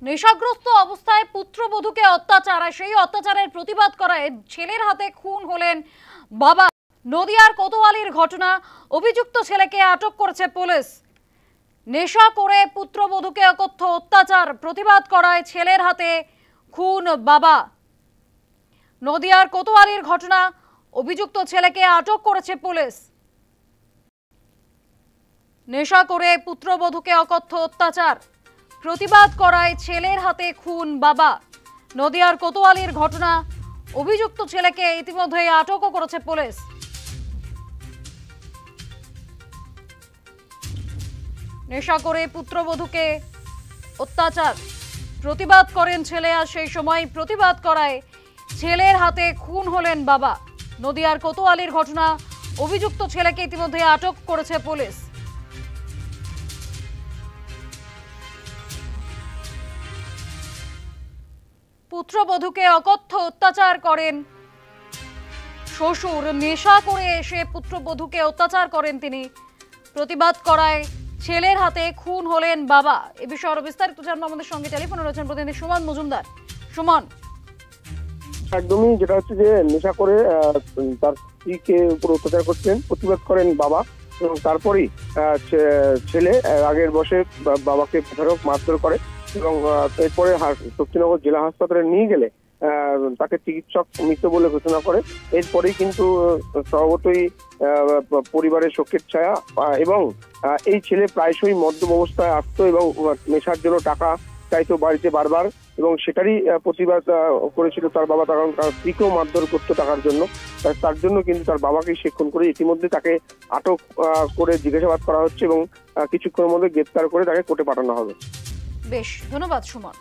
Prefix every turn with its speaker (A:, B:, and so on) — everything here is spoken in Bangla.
A: নেশাগ্রস্ত অবস্থায় পুত্রবধূকে অত্যাচার, আর সেই অত্যাচারের প্রতিবাদ করায় ছেলের হাতে খুন হলেন বাবা। নদিয়ার কোতোয়ালির ঘটনা, অভিযুক্ত ছেলেকে আটক করেছে পুলিশ। নেশা করে পুত্রবধূকে অকথ্য অত্যাচার, প্রতিবাদ করায় ছেলের হাতে খুন বাবা। নদিয়ার কোতোয়ালির ঘটনা, অভিযুক্ত ছেলেকে আটক করেছে পুলিশ। নেশা করে পুত্রবধূকে অকথ্য অত্যাচার, প্রতিবাদ করায় ছেলের হাতে খুন বাবা। নদিয়ার কোতোয়ালির ঘটনা, অভিযুক্ত ছেলেকে ইতিমধ্যে আটকও করেছে পুলিশ। নেশা করে পুত্রবধূকে অত্যাচার, প্রতিবাদ করেন ছেলে, আর সেই সময় প্রতিবাদ করায় ছেলের হাতে খুন হলেন বাবা। নদিয়ার কোতোয়ালির ঘটনা, অভিযুক্ত ছেলেকে ইতিমধ্যে আটক করেছে পুলিশ। পুত্রবধূকে অকথ্য অত্যাচার করেন শ্বশুর, নেশা করে এসে পুত্রবধূকে অত্যাচার করেন তিনি, প্রতিবাদ করায় ছেলের হাতে খুন হলেন বাবা। এ বিষয়ে আরো বিস্তারিত জানবো, আমাদের সঙ্গে টেলিফোনে রয়েছেন প্রতিনিধি সুমন মজুমদার। সুমন,
B: একদমই যেটা হচ্ছে যে নেশা করে তার স্ত্রীকে উপর অত্যাচার করছেন, প্রতিবাদ করেন বাবা, এবং তারপরেই ছেলে আগের বসে বাবাকে প্রতারক মারধর করে এবং এরপরে শক্তিনগর জেলা হাসপাতালে নিয়ে গেলে তাকে চিকিৎসক মৃত বলে ঘোষণা করে। এরপরেই কিন্তু স্বভাবতই পরিবারের শোকের ছায়া, এবং এই ছেলে প্রায়শই মদ্যপ অবস্থায় আসতো এবং নেশার জন্য টাকা চাইতো বাড়িতে বারবার, এবং সেটারই প্রতিবাদ করেছিল তার বাবা, কারণ তার স্ত্রীকেও মারধর করতো টাকার জন্য। তার জন্য কিন্তু তার বাবাকে সে খুন করে ইতিমধ্যে তাকে আটক করে জিজ্ঞাসাবাদ করা হচ্ছে এবং কিছুক্ষণের মধ্যে গ্রেপ্তার করে তাকে কোর্টে পাঠানো হবে।
A: বেশ, ধন্যবাদ সুমন।